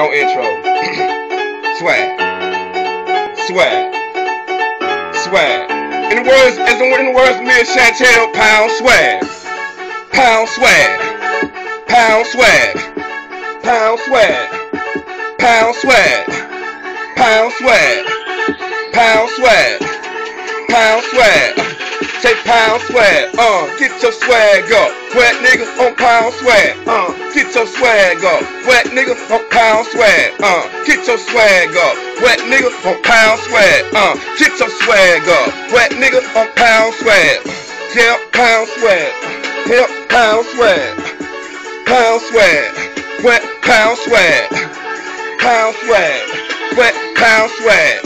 No intro. Swag. Swag. Swag. In the words of me and Chantel, pound swag. Pound swag. Pound swag. Pound swag. Pound swag. Pound swag. Pound swag. Pound swag. Say pound swag, get your swag up. Wet nigga on pound swag, get your swag up. Wet nigga on pound swag, get your swag up. Wet nigga on pound swag, get your swag up. Wet nigga on pound swag, yeah, pound swag, yeah, pound swag, pound swag, wet pound swag, pound swag, wet pound swag,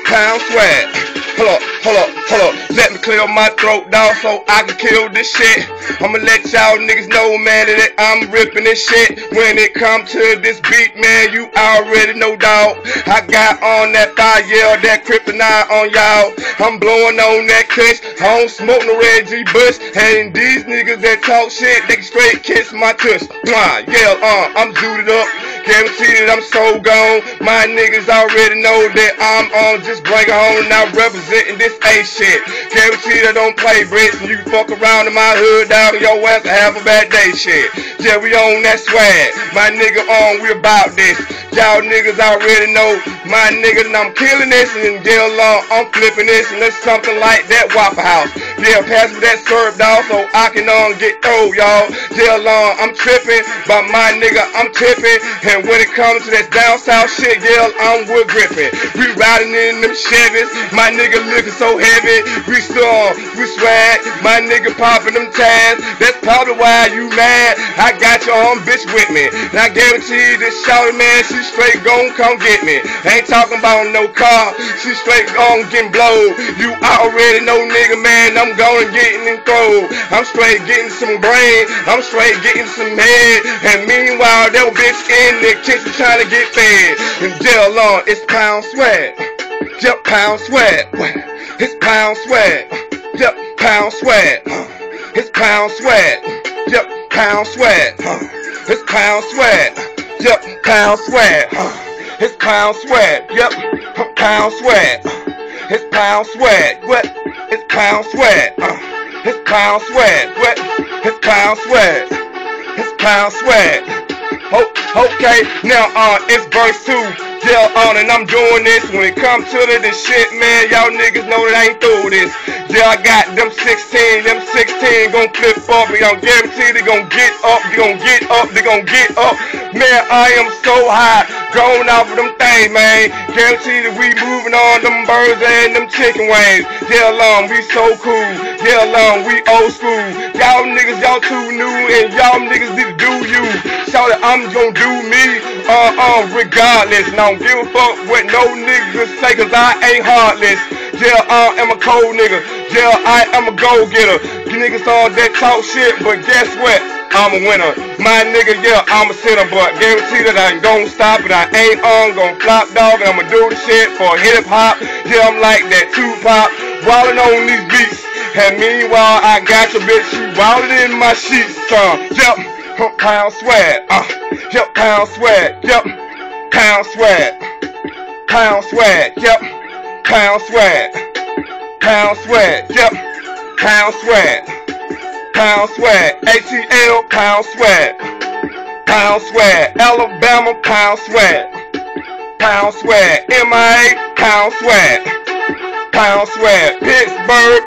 pound swag. Hold up, let me clear my throat, dawg, so I can kill this shit. I'ma let y'all niggas know, man, that I'm ripping this shit. When it come to this beat, man, you already know, dawg. I got on that fire, yeah, that kryptonite on y'all. I'm blowing on that kush, I don't smoke no Red G Bush. And these niggas that talk shit, they can straight kiss my tush. Yeah, I'm zooted up. Guarantee that I'm so gone. My niggas already know that I'm on. Just bring it home. Now representing this A shit. Guarantee that I don't play bricks. And you fuck around in my hood, dog, your ass will have a bad day shit. Yeah, we on that swag. My nigga on, we about this. Y'all niggas already know. My nigga, and I'm killing this. And yeah, long, I'm flipping this. And it's something like that Waffle House. Yeah, pass me that syrup, dog, so I can get through, y'all. Yeah, long, I'm tripping. But my nigga, I'm tipping. And when it comes to that down south shit, yeah, I'm wood gripping. We riding in them Chevys, my nigga looking so heavy. We swag, my nigga popping them tags. That's probably why you mad. I got your own bitch with me. And I guarantee you this shawty, man, she straight gon' come get me. Ain't talking about no car, she straight gon' get blowed. You already know, nigga, man, I'm gonna get in and throw. I'm straight getting some brain, I'm straight getting some head. And meanwhile, that bitch in the kitchen trying to get fed. And jail long, it's pound swag. Yep, pound swag. It's pound swag. Yep, pound swag. It's pound swag. Yep, pound swag. It's pound swag. Yep, pound swag. It's pound swag. Yep, pound swag. It's pound swag. What? It's pound swag. It's pound swag. What? It's pound swag. It's pound swag. Okay, now it's verse 2. Yeah, and I'm doing this. When it comes to this shit, man, y'all niggas know that I ain't through this. Yeah, I got them 16 gon' flip up. We gon' guarantee they gon' get up, they gon' get up, they gon' get up. Man, I am so high, going off of them things, man. Guarantee that we moving on them birds and them chicken wings. Yeah, long, we so cool. Yeah, long, we old school. Y'all niggas, y'all too new, and y'all niggas need to do you. Shout out, I'm gon' do me, regardless. And I don't give a fuck what no niggas say, cause I ain't heartless. Yeah, I am a cold nigga. Yeah, I am a go-getter. You niggas all that talk shit, but guess what? I'm a winner. My nigga, yeah, I'm a sinner, but guarantee that I ain't gon' stop it. I ain't gon' flop, dog, and I'ma do the shit for hip-hop. Yeah, I'm like that Tupac, wildin' on these beats. And meanwhile, I got your bitch, she wildin' in my sheets. Yep, pound swag. Yep, pound swag. Yep, pound swag. Pound swag. Yep, pound swag. Pound swag. Yep, pound swag. Pound swag. ATL, pound swag. Pound swag. Alabama, pound swag. Pound swag. MIA, pound swag. Pound swag. Pittsburgh.